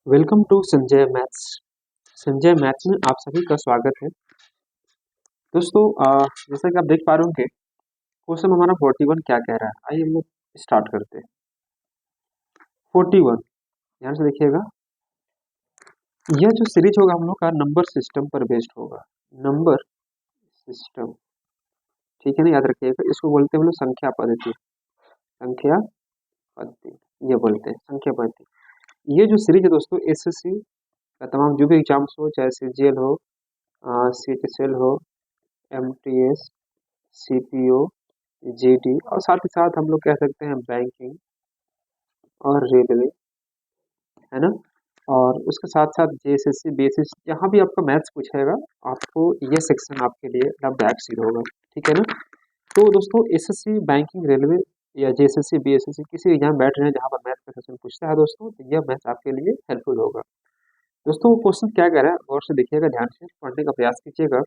Welcome to Sanjay maths. Sanjay maths में आप सभी का स्वागत है। दोस्तों जैसा कि आप देख पा रहे होंगे क्वेश्चन हमारा 41 क्या कह रहा है। आइए हम लोग स्टार्ट करते हैं। 41 ध्यान से देखिएगा। यह जो सीरीज होगा हम लोग का नंबर सिस्टम पर बेस्ड होगा। नंबर सिस्टम, ठीक है ना, याद रखिएगा। इसको बोलते हैं हम लोग संख्या पद्धति। संख्या पद्धति ये बोलते हैं, संख्या पद्धति। ये जो सीरीज है दोस्तों एसएससी का तमाम जो भी एग्जाम्स हो, चाहे सीजीएल हो, सीएचएसएल हो, एमटीएस, सीपीओ, जीडी और साथ ही साथ हम लोग कह सकते हैं बैंकिंग और रेलवे, है ना। और उसके साथ साथ जेएसएससी बेसिस, जहाँ भी आपका मैथ्स पूछेगा आपको ये सेक्शन आपके लिए बैक सीट होगा, ठीक है ना। तो दोस्तों एसएससी बैंकिंग रेलवे या जेएसएससी बीएसएससी किसी एग्जाम बैठ रहे हैं जहाँ पर मैथ्स का सेक्शन पूछता है दोस्तों, तो यह मैथ्स आपके लिए हेल्पफुल होगा। दोस्तों वो क्वेश्चन क्या कह रहा है गौर से देखिएगा, ध्यान से पढ़ने का प्रयास कीजिएगा।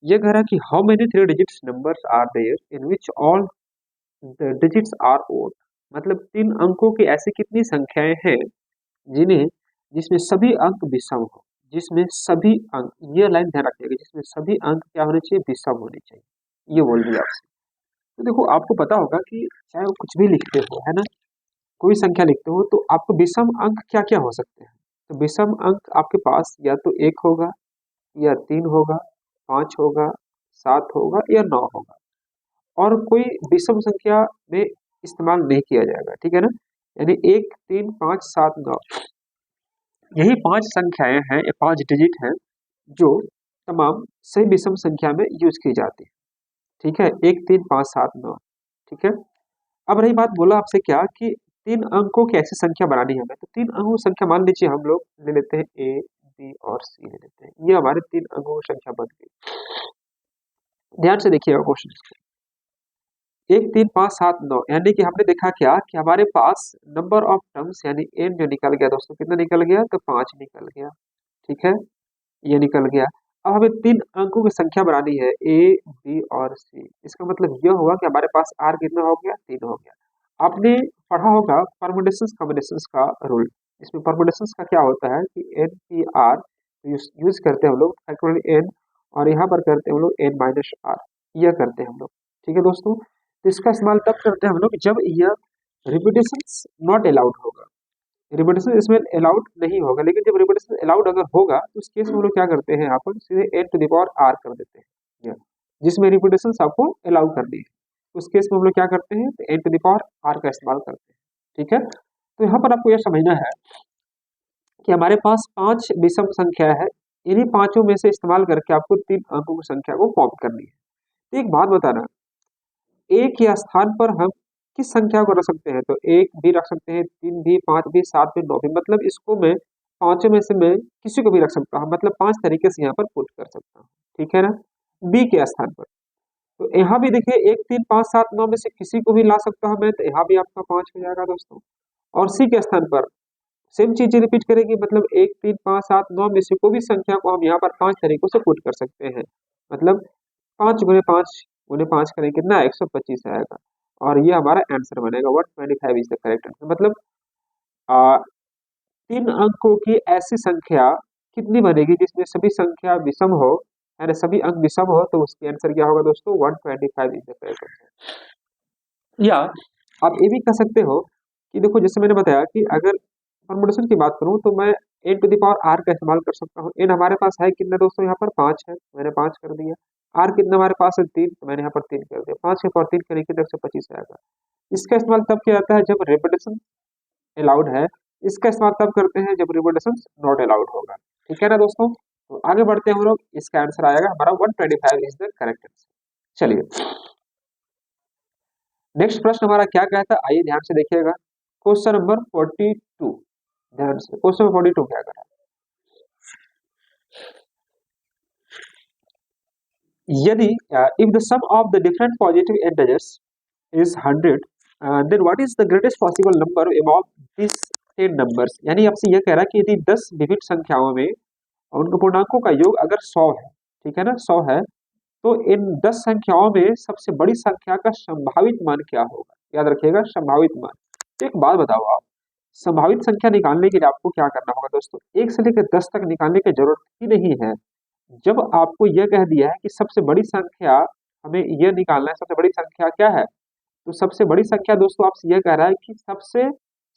ये कह रहा है कि how many three digits numbers are there in which all the digits are odd. मतलब 3 अंकों की ऐसी कितनी संख्याएं हैं जिन्हें जिसमें सभी अंक विषम हो। जिसमें सभी अंक, ये लाइन ध्यान रखिएगा, जिसमें सभी अंक क्या होने चाहिए, विषम होने चाहिए। ये बोल दिया आपसे। तो देखो आपको पता होगा कि चाहे वो कुछ भी लिखते हो, है ना, कोई संख्या लिखते हो तो आपको विषम अंक क्या क्या हो सकते हैं। तो विषम अंक आपके पास या तो 1 होगा, या 3 होगा, 5 होगा, 7 होगा या 9 होगा। और कोई विषम संख्या में इस्तेमाल नहीं किया जाएगा, ठीक है ना। यानी 1, 3, 5, 7, 9 यही 5 संख्याएं हैं, ये 5 डिजिट हैं जो तमाम सही विषम संख्या में यूज की जाती है, ठीक है। 1, 3, 5, 7, 9, ठीक है। अब रही बात, बोला आपसे क्या कि 3 अंकों की ऐसी संख्या बनानी है हमें। तो 3 अंकों की संख्या मान लीजिए हम लोग ले लेते हैं ए, बी और सी ले लेते हैं। ये हमारे 3 अंकों की संख्या बन गई। ध्यान से देखिएगा क्वेश्चन। 1, 3, 5, 7, 9 यानी कि हमने देखा क्या कि हमारे पास नंबर ऑफ टर्म्स यानी एन जो निकल गया दोस्तों, कितना निकल गया, तो 5 निकल गया, ठीक है। ये निकल गया। अब हमें 3 अंकों की संख्या बनानी है, ए, बी और सी। इसका मतलब यह हुआ कि हमारे पास आर कितना हो गया, 3 हो गया। आपने पढ़ा होगा परमुटेशंस कॉम्बिनेशंस का रूल। इसमें परमुटेशंस का क्या होता है कि एन पी आर यूज करते हैं हम लोग फैक्टोरियल एन, और यहाँ पर करते हैं हम लोग एन माइनस आर, यह करते हैं हम लोग, ठीक है दोस्तों। तो इसका इस्तेमाल तब करते हैं हम लोग जब यह रिपीटेशंस नॉट अलाउड होगा। रिपीटेशन इसमें अलाउड नहीं होगा, लेकिन जब रिपीटेशन अलाउड अगर होगा तो उस केस में हम लोग क्या करते हैं, यहाँ पर सीधे n to the power r कर देते हैं। जिसमें रिपीटेशन आपको अलाउ करनी है उस केस में हम लोग क्या करते हैं, तो n to the power r का इस्तेमाल करते हैं, ठीक है। तो यहाँ पर आपको यह समझना है कि हमारे पास 5 विषम संख्या है। इन्हीं पांचों में से इस्तेमाल करके आपको 3 अंकों की संख्या को फॉर्म करनी है। तो एक बात बताना, एक के स्थान पर हम किस संख्या को रख सकते हैं, तो 1 भी रख सकते हैं, 3 भी, 5 भी, 7 भी, 9 भी। मतलब इसको मैं पांचों में से मैं किसी को भी रख सकता हूँ, मतलब 5 तरीके से यहाँ पर पुट कर सकता हूँ, ठीक है ना, बी के स्थान पर। तो यहाँ भी देखिए 1, 3, 5, 7, 9 में से किसी को भी ला सकता हूँ मैं, तो यहाँ भी आपका 5 हो जाएगा दोस्तों। और सी के स्थान पर सेम चीजें रिपीट करेगी, मतलब 1, 3, 5, 7, 9 में से कोई भी संख्या को हम यहाँ पर 5 तरीकों से पुट कर सकते हैं। मतलब 5 गुने 5 गुने 5 करें कितना, 125 आएगा। और ये हमारा आंसर बनेगा 125 इज द करेक्ट आंसर। मतलब आ, 3 अंकों की ऐसी संख्या कितनी बनेगी जिसमें सभी संख्या विषम हो, यानी सभी अंक विषम हो, तो उसकी आंसर क्या होगा दोस्तों, 125 इज द करेक्ट आंसर। या आप ये भी कह सकते हो कि देखो जैसे मैंने बताया कि अगर परमुटेशन की बात करूं तो मैं n to the power r का इस्तेमाल कर सकता हूँ। एन हमारे पास है कितना दोस्तों, यहाँ पर 5 है, मैंने 5 कर दिया। आर कितना हमारे पास है, 3, तो मैंने यहाँ पर 3 कर दिया। 5 के पावर 3 करेंगे तो 125 आएगा। इसका इस्तेमाल तब किया जाता है जब रिपीटेशन अलाउड है। इसका इस्तेमाल तब करते हैं जब रिपीटेशन नॉट अलाउड होगा, ठीक है ना दोस्तों। तो आगे बढ़ते हैं हम लोग, इसका आंसर आएगा हमारा 125 इज द करेक्ट आंसर। चलिए नेक्स्ट प्रश्न हमारा क्या कहता है, आइए ध्यान से देखिएगा। क्वेश्चन नंबर 42, ध्यान से क्वेश्चन नंबर 42 क्या कर रहा है। यदि if the sum of the different positive integers is 100, then what is the greatest possible number among this 10 numbers. यानी आपसे यह कह रहा है कि यदि 10 विभिन्न संख्याओं में उनके पूर्णांकों का योग अगर 100 है, ठीक है ना, 100 है, तो इन 10 संख्याओं में सबसे बड़ी संख्या का संभावित मान क्या होगा। याद रखिएगा संभावित मान। तो एक बात बताओ आप, संभावित संख्या निकालने के लिए आपको क्या करना होगा दोस्तों, 1 से लेकर 10 तक निकालने की जरूरत ही नहीं है। जब आपको यह कह दिया है कि सबसे बड़ी संख्या हमें यह निकालना है, सबसे बड़ी संख्या क्या है, तो सबसे बड़ी संख्या दोस्तों आपसे यह कह रहा है कि सबसे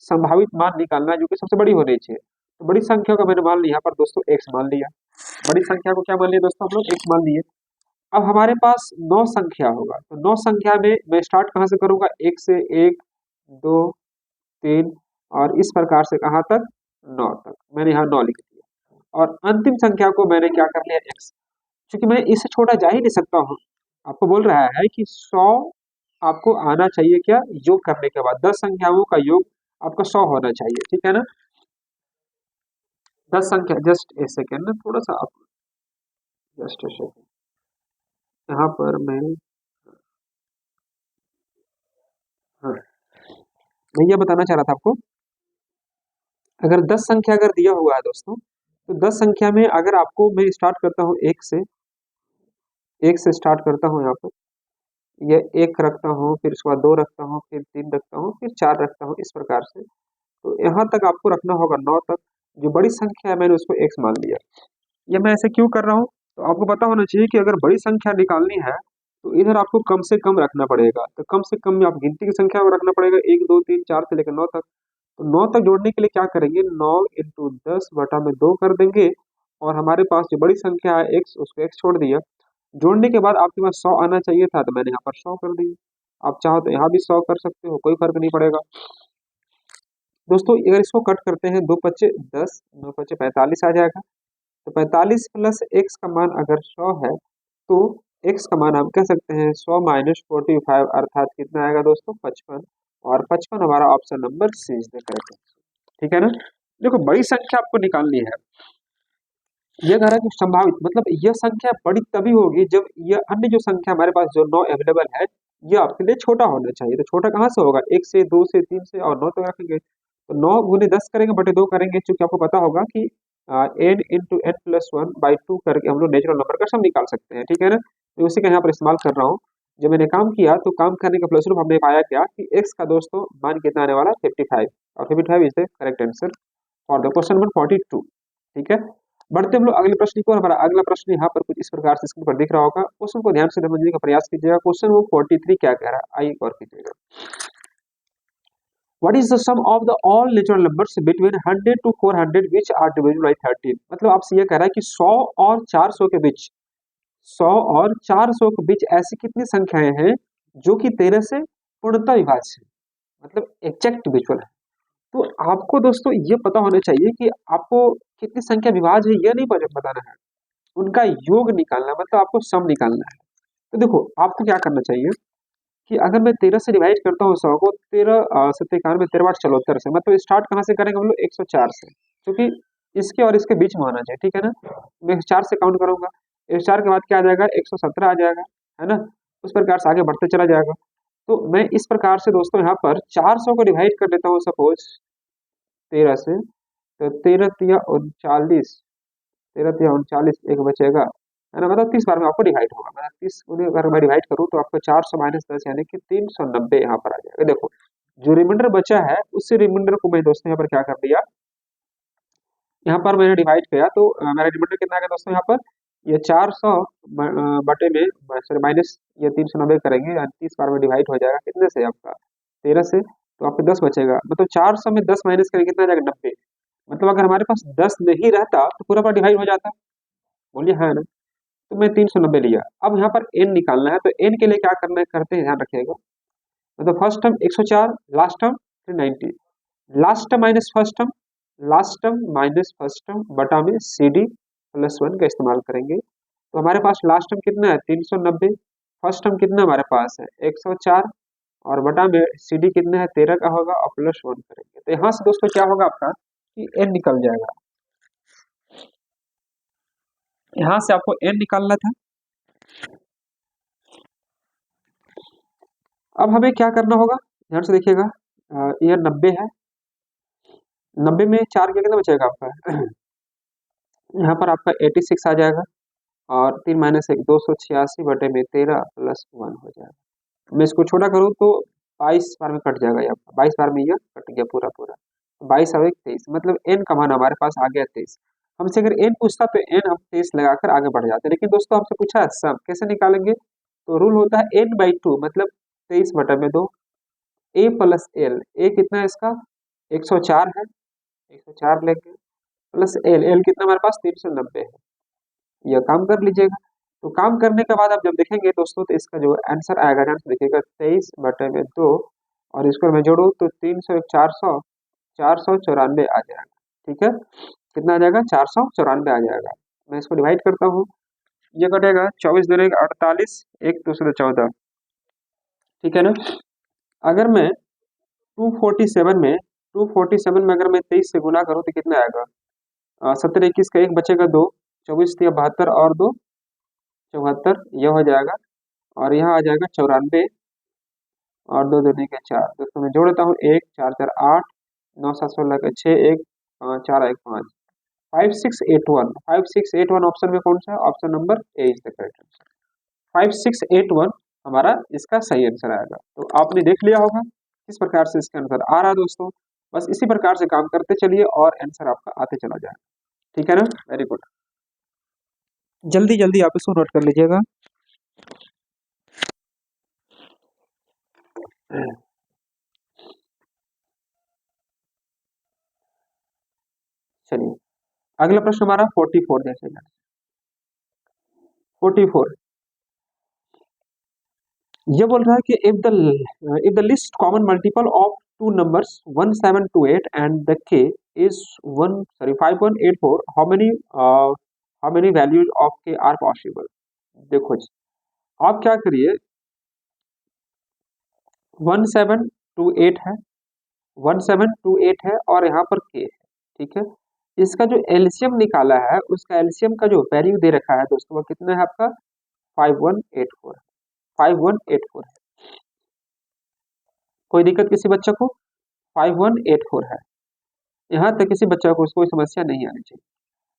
संभावित मान निकालना है जो कि सबसे बड़ी होनी चाहिए। तो बड़ी संख्या को मैंने मान लिया यहाँ पर दोस्तों x मान लिया। बड़ी संख्या को क्या मान लिया दोस्तों हम लोग, x मान लिए। अब हमारे पास 9 संख्या होगा, तो 9 संख्या में मैं स्टार्ट कहाँ से करूंगा, 1 से, 1 2 3 और इस प्रकार से कहाँ तक, 9 तक। मैंने यहाँ 9 लिख दिया और अंतिम संख्या को मैंने क्या कर लिया, x। क्योंकि मैं इससे छोटा जा ही नहीं सकता हूँ। आपको बोल रहा है कि 100 आपको आना चाहिए, क्या, योग करने के बाद 10 संख्याओं का योग आपका 100 होना चाहिए, ठीक है ना। 10 संख्या, जस्ट ए सेकेंड ना, थोड़ा सा आप, जस्ट ए सेकेंड, यहाँ पर मैं, हाँ, मैं ये बताना चाह रहा था आपको, अगर 10 संख्या अगर दिया हुआ है दोस्तों, तो 10 संख्या में अगर आपको, मैं स्टार्ट करता हूँ 1 से, 1 से स्टार्ट करता हूँ यहाँ पर, ये 1 रखता हूँ, फिर उसके बाद 2 रखता हूँ, फिर 3 रखता हूँ, फिर 4 रखता हूँ, इस प्रकार से। तो यहाँ तक आपको रखना होगा 9 तक। जो बड़ी संख्या है मैंने उसको x मान लिया। ये मैं ऐसे क्यों कर रहा हूँ, तो आपको पता होना चाहिए कि अगर बड़ी संख्या निकालनी है तो इधर आपको कम से कम रखना पड़ेगा। तो कम से कम में आप गिनती की संख्या को रखना पड़ेगा, 1 2 3 4 से लेकर 9 तक। तो 9 तक जोड़ने के लिए क्या करेंगे, 9 इंटू 10 बटा में 2 कर देंगे और हमारे पास जो बड़ी संख्या है x, उसको x छोड़ दिया। जोड़ने के बाद आपके पास 100 आना चाहिए था, तो मैंने यहाँ पर 100 कर दिया। आप चाहो तो यहाँ भी 100 कर सकते हो, कोई फर्क नहीं पड़ेगा। दोस्तों अगर इसको कट करते हैं, 2 पच्चे 10, 9 पच्चे 45 आ जाएगा। तो 45 प्लस x का मान अगर 100 है, तो x का मान हम कह सकते हैं 100 माइनस 45, अर्थात कितना आएगा दोस्तों, 55। और 55 हमारा option number C is the correct answer, ठीक है ना। देखो बड़ी संख्या आपको निकालनी है, यह कह रहा है कि संभावित, मतलब यह संख्या बड़ी तभी होगी जब यह अन्य जो संख्या हमारे पास जो 9 अवेलेबल है, यह आपके लिए छोटा होना चाहिए। तो छोटा कहाँ से होगा, 1 से, 2 से, 3 से और 9 तक रखेंगे। तो 9 गुने 10 करेंगे बटे 2 करेंगे, क्योंकि आपको पता होगा कि n इंटू एन प्लस 1/2 करके हम लोग नेचुरल नंबर का सम निकाल सकते हैं, ठीक है ना। तो उसी का यहाँ पर इस्तेमाल कर रहा हूँ। जब मैंने काम किया तो काम करने के फलस्वरूप हमने पाया क्या कि x का दोस्तों मान कितना आने वाला, 55, और 55 is the correct answer for the question number 42, ठीक है। बढ़ते हम लोग अगले प्रश्न की ओर। हमारा अगला प्रश्न यहाँ पर कुछ इस प्रकार से स्क्रीन पर दिख रहा होगा। क्वेश्चन को ध्यान से समझने का प्रयास कीजिएगा। क्वेश्चन वो 43 क्या कह रहा है, आइए गौर कीजिएगा। What is the sum of the all natural numbers between 100 to 400 which are divisible by 13? मतलब आपसे ये कह रहा है कि 100 और 400 के बीच, 100 और 400 के बीच ऐसी कितनी संख्याएं हैं जो कि 13 से पूर्णतः विभाज्य है, मतलब एग्जैक्ट डिविजिबल है। तो आपको दोस्तों ये पता होना चाहिए कि आपको कितनी संख्या विभाज्य है यह नहीं बताना है, उनका योग निकालना, मतलब आपको सम निकालना है। तो देखो आपको क्या करना चाहिए कि अगर मैं 13 से डिवाइड करता हूँ 100 को, 13 सत्ते 91 13 8 74 से, मतलब स्टार्ट कहाँ से करेंगे हम लोग, 104 से, क्योंकि इसके और इसके बीच में होना चाहिए, ठीक है ना। मैं 4 से काउंट करूंगा, 104 के बाद क्या आ जाएगा, 117 आ जाएगा, है ना। उस प्रकार से आगे बढ़ते चला जाएगा। तो मैं इस प्रकार से दोस्तों यहाँ पर 400 को डिवाइड कर देता हूँ सपोज 13 से, तो 13 तिया 39, 13 तिया 39, एक बचेगा, है ना, मतलब 30 बार में आपको डिवाइड होगा। मतलब 30 उन्हें अगर मैं डिवाइड करूँ तो आपको 400 माइनस 10 यानी कि 390 यहाँ पर आ जाएगा। देखो जो रिमाइंडर बचा है उसी रिमाइंडर को मैं दोस्तों यहाँ पर क्या कर दिया, यहाँ पर मैंने डिवाइड किया, तो मेरा रिमाइंडर कितना आ गया दोस्तों, यहाँ पर ये 400 बटे में, सॉरी माइनस ये 390 करेंगे, यानी 30 बार में डिवाइड हो जाएगा, कितने से आपका 13 से, तो आपको 10 बचेगा। मतलब 400 में 10 माइनस करेंगे कितना आ जाएगा, 90। मतलब अगर हमारे पास 10 नहीं रहता तो पूरा पर डिवाइड हो जाता, बोलिए हाँ ना। तो मैं 390 लिया। अब यहाँ पर n निकालना है, तो n के लिए क्या करना है, करते हैं ध्यान रखिएगा। मतलब first term 104, last term 390, last term minus first term, last term minus first term बटा में CD प्लस 1 का इस्तेमाल करेंगे। तो हमारे पास लास्ट टर्म कितना है, 390, फर्स्ट टर्म कितना हमारे पास है 104, और बटा में CD कितना है 13 का होगा, और प्लस 1 करेंगे। तो यहाँ से दोस्तों क्या होगा आपका कि n निकल जाएगा। यहाँ से आपको n निकालना था। अब हमें क्या करना होगा, ध्यान से देखिएगा, यह 90 है, 90 में 4 किया कितना बचेगा आपका यहाँ पर आपका 86 आ जाएगा, और 3 माइनस 1 286 बटे में 13 प्लस 1 हो जाएगा। मैं इसको छोटा करूँ तो 22 बार में कट जाएगा, आपका 22 बार में यह कट गया पूरा पूरा। 22 और 1 23, मतलब n का मान हमारे पास आ गया 23। हमसे अगर n पूछता तो n हम 23 लगाकर आगे बढ़ जाते, लेकिन दोस्तों हमसे पूछा है सम, कैसे निकालेंगे? तो रूल होता है n/2, मतलब 23 बटा में 2, a प्लस एल, a कितना है इसका 104 है, 104 लेंगे, प्लस एल, एल कितना हमारे पास 390 है, यह काम कर लीजिएगा। तो काम करने के बाद आप जब देखेंगे दोस्तों, तो इसका जो आंसर आएगा, आंसर देखिएगा 23 बटे में 2, और इसको मैं जोड़ू तो 300 494 आ जाएगा। ठीक है, कितना आ जाएगा 494 आ जाएगा। मैं इसको डिवाइड करता हूँ, ये कटेगा 24 दूनी 48, एक दूसरे 14, ठीक है ना। अगर मैं 247 में अगर मैं 23 से गुना करूँ तो कितना आएगा? 17 21 का एक बचेगा 2, 24 या 72 और 2 74, यह हो जाएगा, और यहाँ आ जाएगा 94, और 2 दूनी के 4, दोस्तों मैं जोड़ देता हूँ, 1 4 4 8, 9 7 16 का 6, 1 4 1 5, 5681, 5681 ऑप्शन में कौन सा है? Option number A is the correct answer, 5681 हमारा इसका सही आंसर आएगा। तो आपने देख लिया होगा किस प्रकार से इसका आंसर आ रहा है दोस्तों, बस इसी प्रकार से काम करते चलिए और आंसर आपका आते चला जाएगा। ठीक है ना, वेरी गुड, जल्दी जल्दी आप इसको नोट कर लीजिएगा। चलिए अगला प्रश्न हमारा 44 जैसे 44, ये बोल रहा है कि if the list common multiple of two numbers 1728 and the k is 5184, how many values of k are possible. देखो जी, आप क्या करिए, 1728 है, 1728 है और यहाँ पर k है, ठीक है। इसका जो एलसीएम निकाला है, उसका एलसीएम का जो वैल्यू दे रखा है दोस्तों, वो कितना है आपका 5184, 5184 है। कोई दिक्कत किसी बच्चे को? 5184 है, यहाँ तक किसी बच्चा को कोई समस्या नहीं आनी चाहिए।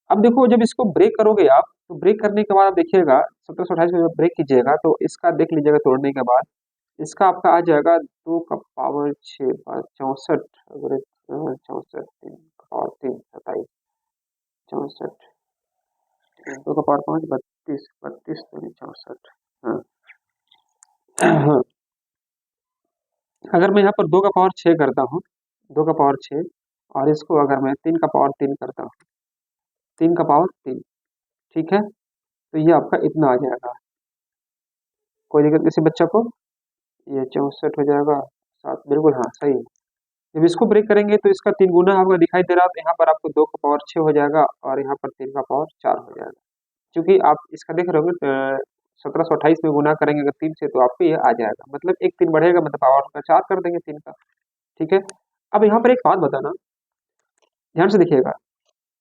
अब देखो, जब इसको ब्रेक करोगे आप, तो ब्रेक करने के बाद आप देखिएगा 1728 को जब ब्रेक कीजिएगा तो इसका देख लीजिएगा, तोड़ने के बाद इसका आपका आ जाएगा 2 का पावर 6 64, अगर 64 3 का पावर 3 27, 64 2 का पावर 5 32, 32 दूनी 64। हाँ हाँ, अगर मैं यहाँ पर 2 का पावर 6 करता हूँ, 2 का पावर 6, और इसको अगर मैं 3 का पावर 3 करता हूँ, 3 का पावर 3, ठीक है, तो ये आपका इतना आ जाएगा। कोई दिक्कत किसी बच्चा को? ये 64 हो जाएगा 7, बिल्कुल हाँ सही है। जब इसको ब्रेक करेंगे तो इसका 3 गुना आपको दिखाई दे रहा है, तो यहाँ पर आपको 2 का पावर 6 हो जाएगा और यहाँ पर 3 का पावर 4 हो जाएगा। क्योंकि आप इसका देख रहे होंगे 1728 में गुना करेंगे अगर 3 से, तो आपको ये आ जाएगा, मतलब एक 3 बढ़ेगा, मतलब पावर का 4 कर देंगे 3 का। ठीक है, अब यहाँ पर एक बात बताना, ध्यान से देखिएगा।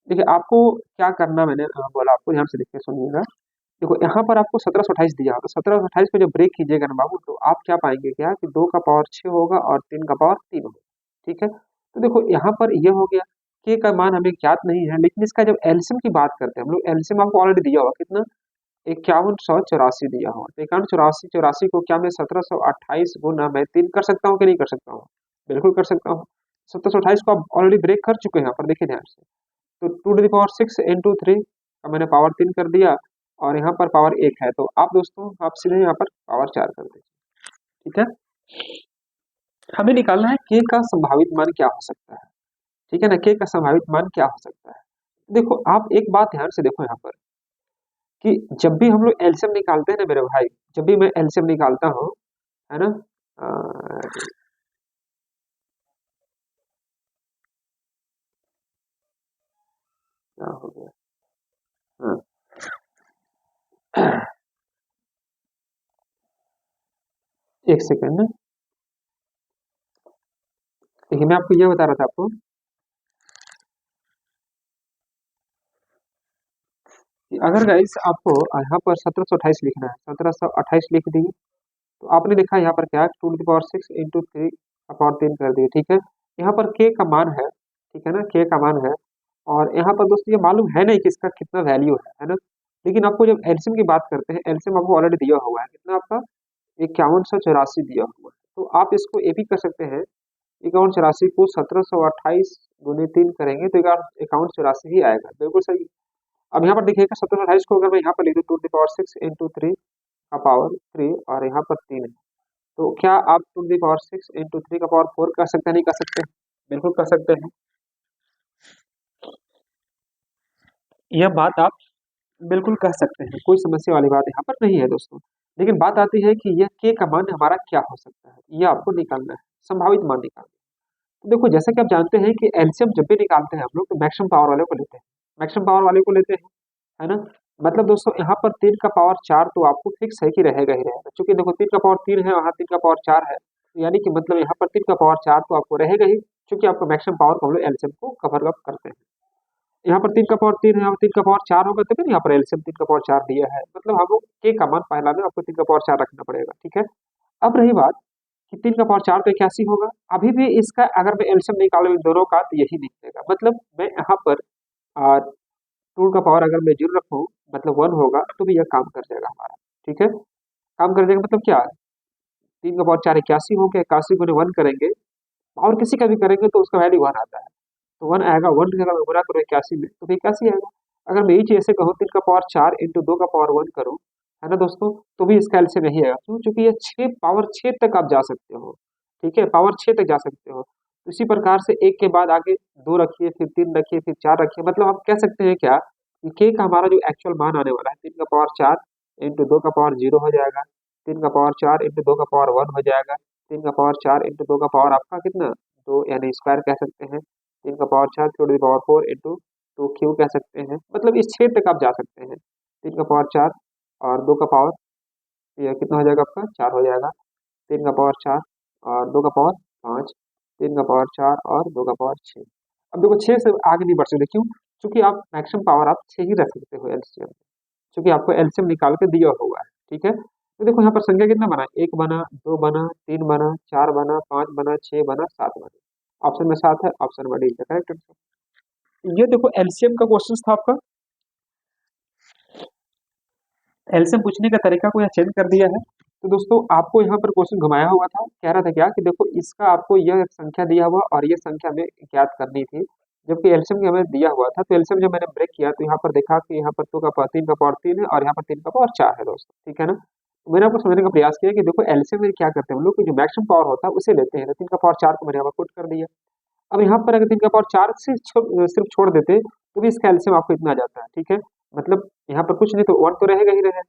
देखिए आपको क्या करना, मैंने बोला आपको, ध्यान से देखिए सुनिएगा। देखो यहाँ पर आपको 1728 दिया होगा, 1728 को जब ब्रेक कीजिएगा ना बाबू, तो आप क्या पाएंगे, क्या कि 2 का पावर 6 होगा और 3 का पावर 3 होगा। ठीक है, तो देखो यहाँ पर ये हो गया, के का मान हमें ज्ञात नहीं है, लेकिन इसका जब एलसीएम की बात करते हैं हम लोग, एलसीएम आपको ऑलरेडी दिया हुआ कितना, 5184 दिया हुआ। तो 5184 84 को क्या मैं 1728 गुना मैं 3 कर सकता हूँ कि नहीं कर सकता हूँ? बिल्कुल कर सकता हूँ। 1728 को आप ऑलरेडी ब्रेक कर चुके हैं, यहाँ पर देखिए ध्यान से। तो 2 टू द पावर 6 इंटू 3 का मैंने पावर 3 कर दिया, और यहाँ पर पावर 1 है, तो आप दोस्तों आप सीधे यहाँ पर पावर 4 कर दीजिए। ठीक है, हमें निकालना है के का संभावित मान क्या हो सकता है। ठीक है ना, के का संभावित मान क्या हो सकता है। देखो आप एक बात ध्यान से देखो यहाँ पर, कि जब भी हम लोग एलसीएम निकालते हैं ना मेरे भाई, जब भी मैं एलसीएम निकालता हूँ, है ना, क्या हो गया, हाँ एक सेकेंड ना, देखिए मैं आपको ये बता रहा था आपको, कि अगर गाइस आपको यहाँ पर 1728 लिखना है, 1728 लिख दिए, तो आपने देखा यहाँ पर क्या है, 2 टू द पावर 6 इंटू 3 का पावर 3 कर दिए। ठीक है, यहाँ पर के का मान है, ठीक है ना, के का मान है, और यहाँ पर दोस्तों ये मालूम है नहीं कि इसका कितना वैल्यू है ना। लेकिन आपको जब एलसीएम की बात करते हैं, एलसीएम आपको ऑलरेडी दिया हुआ है, कितना आपका 5184 दिया हुआ है। तो आप इसको ये भी कर सकते हैं 5184 को 1728 गुने 3 करेंगे तो 5184 ही आएगा, बिल्कुल सही। अब यहाँ पर देखिएगा 1728 को अगर मैं यहाँ पर लिख दूँ टू द पावर 6 इंटू 3 का पावर 3 और यहाँ पर 3 है, तो क्या आप टू द पावर 6 इंटू 3 का पावर 4 कर सकते हैं? नहीं कर सकते? बिल्कुल कर सकते हैं। यह बात आप बिल्कुल कह सकते हैं, कोई समस्या वाली बात यहाँ पर नहीं है दोस्तों। लेकिन बात आती है कि यह के का मान हमारा क्या हो सकता है, यह आपको निकालना है, संभावित मान निकालना है। तो देखो जैसा कि आप जानते हैं कि एलसीएम जब भी निकालते हैं हम लोग तो मैक्सिमम पावर वाले को लेते हैं, मैक्सिमम पावर वाले को लेते हैं, है ना। मतलब दोस्तों यहाँ पर 3 का पावर 4 तो आपको फिक्स है कि रहेगा ही रहेगा, क्योंकि देखो 3 का पावर 3 है, वहाँ 3 का पावर 4 है, तो यानी कि मतलब यहाँ पर 3 का पावर 4 तो आपको रहेगा ही, क्योंकि आपको मैक्सिमम पावर को हम लोग एलसीएम को कवर अप करते हैं। यहाँ पर 3 का पावर 3 है, यहाँ पर 3 का पावर 4 होगा तभी ना यहाँ पर एलसीएम 3 का पावर 4 दिया है, मतलब हम लोग के का मान पहला में आपको 3 का पावर 4 रखना पड़ेगा, ठीक है। अब रही बात कि 3 का पावर 4 तो 81 होगा, अभी भी इसका अगर मैं एलसीएम निकालूं इन दोनों का तो यही निकलेगा, मतलब मैं यहाँ पर 2 का पावर अगर मैं 0 रखूँ मतलब 1 होगा तो भी यह काम कर जाएगा हमारा, ठीक है। काम कर जाएगा मतलब क्या, 3 का पावर 4 81 हो गया, 81 गुने 1 करेंगे और किसी का भी करेंगे तो उसका वैल्यू 1 आता है, तो 1 आएगा, 1 की अगर मैं गुना करूँ 81 में तो 81 आएगा। अगर मैं यही चीज़ ऐसे कहूँ 3 का पावर 4 इंटू 2 का पावर 1 करूँ, है ना दोस्तों, तो भी इसका एलसीएम यही आएगा, क्यों? चूंकि ये 6 पावर 6 तक आप जा सकते हो, ठीक है, पावर 6 तक जा सकते हो। तो इसी प्रकार से एक के बाद आगे 2 रखिए, फिर 3 रखिए, फिर 4 रखिए, मतलब आप कह सकते हैं क्या कि के का हमारा जो एक्चुअल मान आने वाला है 3 का पावर 4 इंटू 2 का पावर 0 हो जाएगा, 3 का पावर 4 इंटू 2 का पावर 1 हो जाएगा, 3 का पावर 4 इंटू 2 का पावर आपका कितना 2 यानी स्क्वायर कह सकते हैं, 3 का power 4 to the power 4 into 2 cube कह सकते हैं, मतलब इस 6 तक आप जा सकते हैं। 3 का पावर 4 और 2 का पावर ये कितना हो जाएगा आपका 4 हो जाएगा, 3 का पावर 4 और 2 का पावर 5, 3 का पावर 4 और 2 का पावर 6। अब देखो 6 से आगे नहीं बढ़ सकते, क्यों? क्योंकि आप मैक्सिमम पावर आप 6 ही रख सकते हो एलसीएम, क्योंकि आपको एलसीएम निकाल के दिया हुआ है, ठीक है। तो देखो यहाँ पर संख्या कितना बना, 1 बना, 2 बना, 3 बना, 4 बना, 5 बना, 6 बना, 7 बना। ऑप्शन में 7 है, ऑप्शन में डी है करेक्ट आंसर। ये देखो एलसीएम का क्वेश्चन था आपका, एलसीएम पूछने का तरीका को यहाँ चेंज कर दिया है। तो दोस्तों आपको यहाँ पर क्वेश्चन घुमाया हुआ था, कह रहा था क्या कि देखो इसका आपको यह संख्या दिया हुआ और ये संख्या में ज्ञात करनी थी, जबकि एलसीएम की हमें दिया हुआ था। तो एलसीएम जब मैंने ब्रेक किया तो यहाँ पर देखा कि यहाँ पर 2 का पावर 3 का पावर 3 है और यहाँ पर 3 का पावर 4 है दोस्तों, ठीक है ना। तो मैंने आपको समझने का प्रयास किया कि देखो एलसीएम में क्या करते हैं हम लोग कि जो मैक्सिमम पावर होता है उसे लेते हैं, तो 3 का पावर 4 को मैंने यहाँ पर पुट कर दिया। अब यहाँ पर अगर 3 का पावर 4 से सिर्फ छोड़ देते तो भी इसका एलसीएम आपको इतना आ जाता है, ठीक है। मतलब यहाँ पर कुछ नहीं तो 1 तो रहेगा ही रहेगा,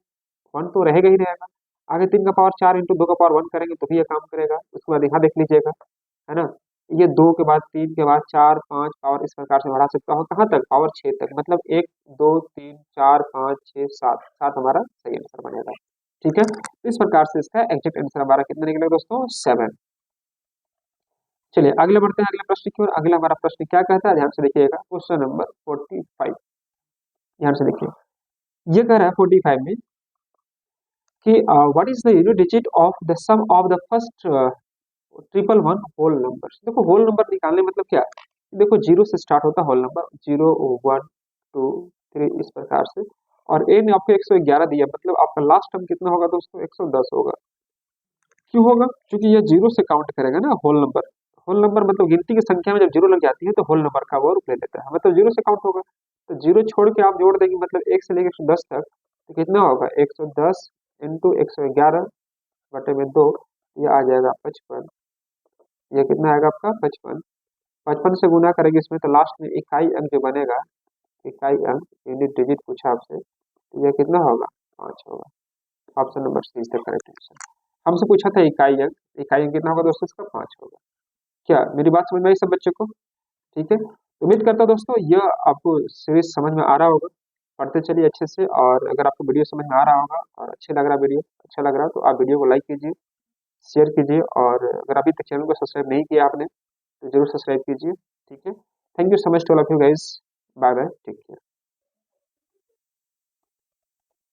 1 तो रहेगा ही रहेगा। आगे 3 का पावर 4 इंटू 2 का पावर 1 करेंगे तो भी ये काम करेगा। उसके बाद यहाँ देख लीजिएगा, है ना, ये 2 के बाद 3 के बाद 4 5 पावर इस प्रकार से बढ़ा सकता हूँ कहाँ तक, पावर 6 तक, मतलब 1 2 3 4 5 6 7 7 हमारा सही आंसर बनेगा, ठीक है। तो इस प्रकार से इसका एग्जैक्ट आंसर हमारा कितना निकलेगा दोस्तों, 7। चलिए अगले बढ़ते हैं अगले प्रश्न की ओर। अगला हमारा प्रश्न क्या कहता है, ध्यान से देखिएगा, क्वेश्चन नंबर 45, ध्यान से देखिए। ये कह रहा है 45 में कि what is the unit digit of the sum of the first triple one whole number. देखो होल नंबर निकालने मतलब क्या, देखो जीरो से स्टार्ट होता है होल नंबर, 0 1 2 3 इस प्रकार से, और ए ने आपको 111 दिया, मतलब आपका लास्ट टर्म कितना होगा दोस्तों, 110 होगा। क्यों होगा, क्योंकि ये जीरो से काउंट करेगा ना होल नंबर। होल नंबर मतलब गिनती की संख्या में जब जीरो लग जाती है तो होल नंबर का वो रूप ले लेता है, मतलब जीरो से काउंट होगा। तो जीरो छोड़ के आप जोड़ देंगे, मतलब 1 से लेकर 110 तक, तो कितना होगा 110 इंटू 111 बटे में 2, ये आ जाएगा 55। ये कितना आएगा आपका 55, 55 से गुना करेंगे इसमें तो लास्ट में इकाई अंक जो बनेगा, इकाई अंक यूनिट डिजिट पूछा आपसे, तो यह कितना होगा 5 होगा। Option number C is the correct answer. हमसे पूछा था इकाई अंक, इकाई अंक कितना होगा दोस्तों, इसका 5 होगा। क्या मेरी बात समझ में आई सब बच्चों को, ठीक है। उम्मीद करता हूँ दोस्तों यह आपको सीरीज समझ में आ रहा होगा, पढ़ते चलिए अच्छे से, और अगर आपको वीडियो समझ में आ रहा होगा और अच्छे लग रहा वीडियो, अच्छा लग रहा है तो आप वीडियो को लाइक कीजिए, शेयर कीजिए, और अगर अभी तक चैनल को सब्सक्राइब नहीं किया आपने तो जरूर सब्सक्राइब कीजिए, ठीक है। Thank you so much to all of you guys, bye bye, take care.